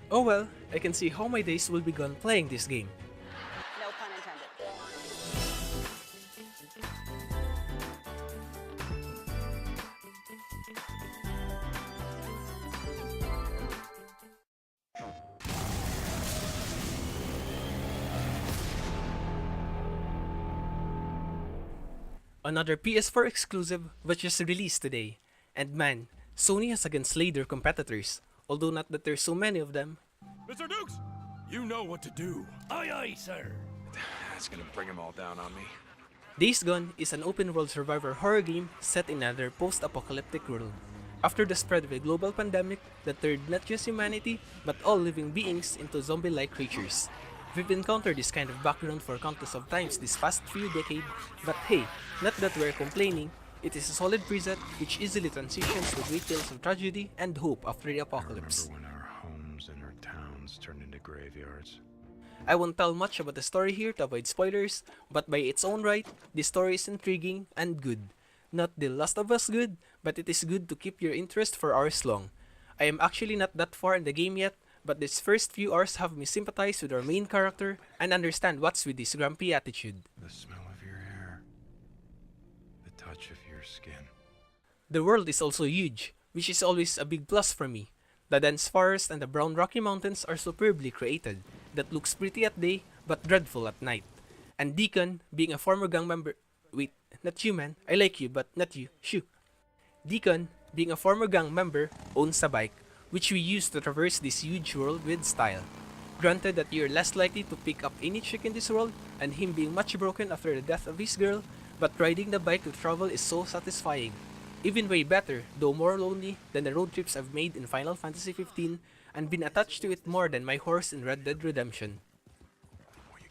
Oh well, I can see how my days will be gone playing this game. No pun intended. Another PS4 exclusive was just released today. And man, Sony has again slayed their competitors, although not that there's so many of them. Mr. Dukes, you know what to do. Aye, aye, sir. That's gonna bring them all down on me. Days Gone is an open-world survivor horror game set in another post-apocalyptic world. After the spread of a global pandemic that turned not just humanity, but all living beings into zombie-like creatures. We've encountered this kind of background for countless of times this past few decades, but hey, not that we're complaining, it is a solid preset which easily transitions to great tales of tragedy and hope after the apocalypse. Remember when our homes and our towns turned into graveyards? I won't tell much about the story here to avoid spoilers, but by its own right, the story is intriguing and good. Not The Last of Us good, but it is good to keep your interest for hours long. I am actually not that far in the game yet, but these first few hours have me sympathize with our main character and understand what's with this grumpy attitude. The smell of your hair, the touch of your skin. The world is also huge, which is always a big plus for me. The dense forest and the brown rocky mountains are superbly created, that looks pretty at day but dreadful at night. And Deacon, being a former gang member— wait, not you man, I like you but not you, shoo. Deacon, being a former gang member, owns a bike, which we use to traverse this huge world with style. Granted that you're less likely to pick up any chick in this world, and him being much broken after the death of his girl, but riding the bike to travel is so satisfying. Even way better, though more lonely, than the road trips I've made in Final Fantasy 15 and been attached to it more than my horse in Red Dead Redemption.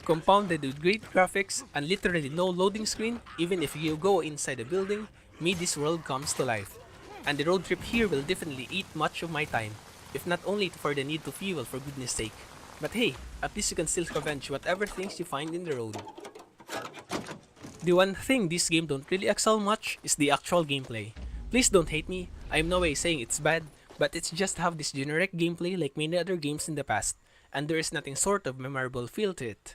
Compounded with great graphics and literally no loading screen, even if you go inside a building, made this world comes to life. And the road trip here will definitely eat much of my time, if not only for the need to fuel for goodness sake. But hey, at least you can still scavenge whatever things you find in the road. The one thing this game don't really excel much is the actual gameplay. Please don't hate me, I am no way saying it's bad, but it's just have this generic gameplay like many other games in the past, and there is nothing sort of memorable feel to it.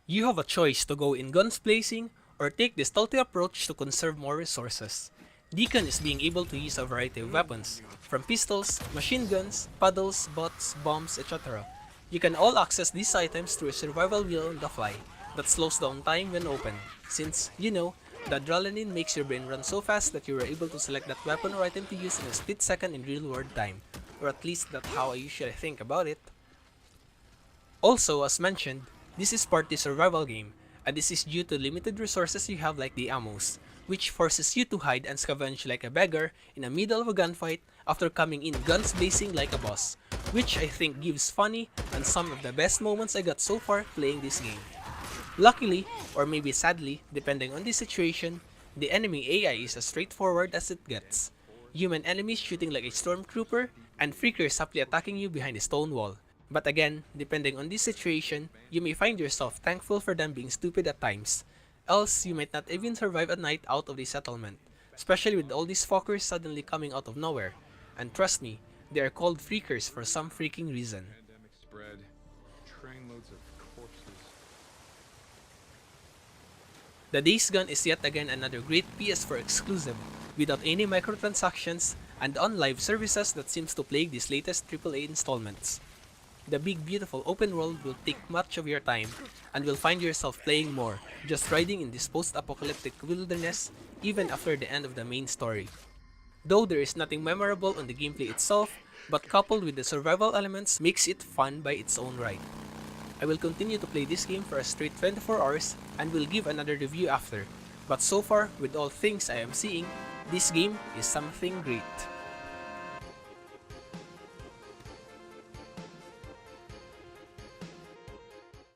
You have a choice to go in guns blazing, or take the stealthy approach to conserve more resources. Deacon is being able to use a variety of weapons, from pistols, machine guns, paddles, bots, bombs, etc. You can all access these items through a survival wheel on the fly that slows down time when open, since, you know, the adrenaline makes your brain run so fast that you are able to select that weapon or item to use in a split second in real world time, or at least that's how I usually think about it. Also, as mentioned, this is partly survival game, and this is due to limited resources you have like the ammos, which forces you to hide and scavenge like a beggar in the middle of a gunfight after coming in guns blazing like a boss, which I think gives funny and some of the best moments I got so far playing this game. Luckily, or maybe sadly, depending on the situation, the enemy AI is as straightforward as it gets. Human enemies shooting like a stormtrooper, and freakers subtly attacking you behind a stone wall. But again, depending on the situation, you may find yourself thankful for them being stupid at times. Else, you might not even survive a night out of the settlement, especially with all these fuckers suddenly coming out of nowhere. And trust me, they are called freakers for some freaking reason. Pandemic spread, trainloads of corpses. The Days Gone is yet again another great PS4 exclusive, without any microtransactions and on live services that seems to plague these latest AAA installments. The big beautiful open world will take much of your time, and will find yourself playing more, just riding in this post-apocalyptic wilderness even after the end of the main story. Though there is nothing memorable on the gameplay itself, but coupled with the survival elements makes it fun by its own right. I will continue to play this game for a straight 24 hours and will give another review after, but so far with all things I am seeing, this game is something great.